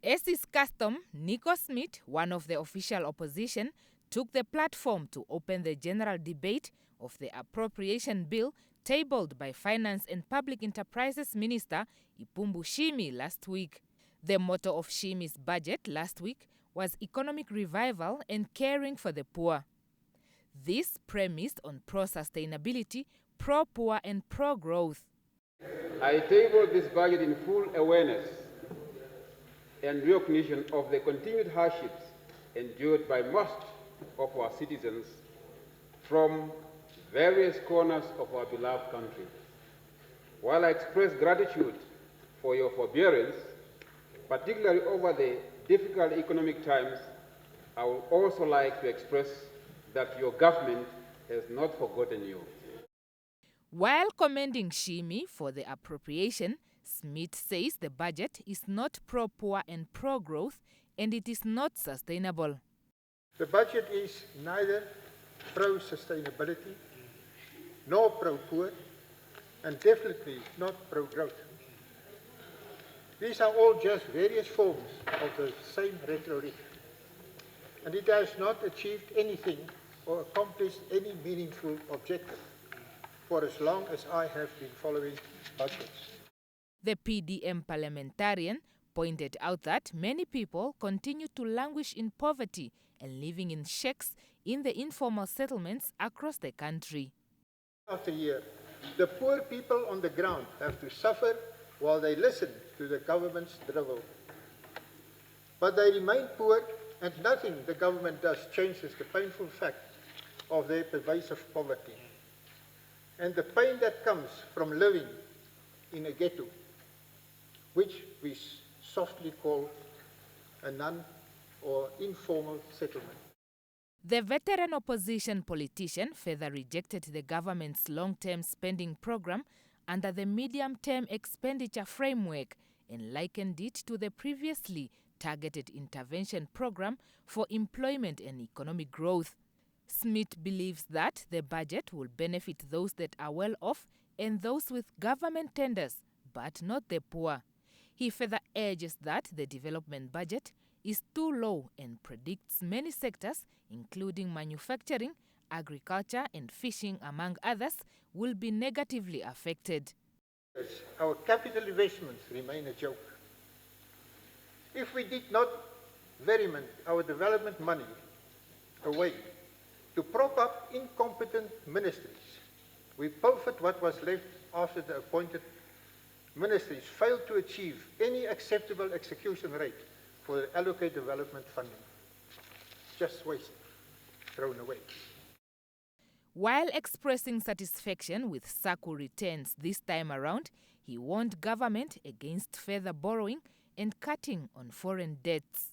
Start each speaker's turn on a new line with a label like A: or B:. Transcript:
A: As is custom, Nico Smith, one of the official opposition, took the platform to open the general debate of the appropriation bill tabled by Finance and Public Enterprises Minister Ipumbu Shimi last week. The motto of Shimi's budget last week was economic revival and caring for the poor. This premised on pro-sustainability, pro-poor and pro-growth.
B: I tabled this budget in full awareness and recognition of the continued hardships endured by most of our citizens from various corners of our beloved country. While I express gratitude for your forbearance, particularly over the difficult economic times, I would also like to express that your government has not forgotten you.
A: While commending Shimi for the appropriation, Smith says the budget is not pro-poor and pro-growth and it is not sustainable.
C: The budget is neither pro-sustainability nor pro-poor and definitely not pro-growth. These are all just various forms of the same rhetoric, and it has not achieved anything or accomplished any meaningful objective for as long as I have been following budgets.
A: The PDM parliamentarian pointed out that many people continue to languish in poverty and living in shacks in the informal settlements across the country.
C: After year, the poor people on the ground have to suffer while they listen to the government's drivel. But they remain poor, and nothing the government does changes the painful fact of their pervasive poverty and the pain that comes from living in a ghetto, which we softly call a non or informal settlement.
A: The veteran opposition politician further rejected the government's long-term spending program under the medium-term expenditure framework and likened it to the previously targeted intervention program for employment and economic growth. Smith believes that the budget will benefit those that are well off and those with government tenders, but not the poor. He further urges that the development budget is too low and predicts many sectors, including manufacturing, agriculture and fishing, among others, will be negatively affected.
C: Our capital investments remain a joke. If we did not veriment our development money away to prop up incompetent ministries, we pilfered what was left after the appointed ministries failed to achieve any acceptable execution rate for the allocated development funding. Just wasted, thrown away.
A: While expressing satisfaction with SACCO returns this time around, he warned government against further borrowing and cutting on foreign debts.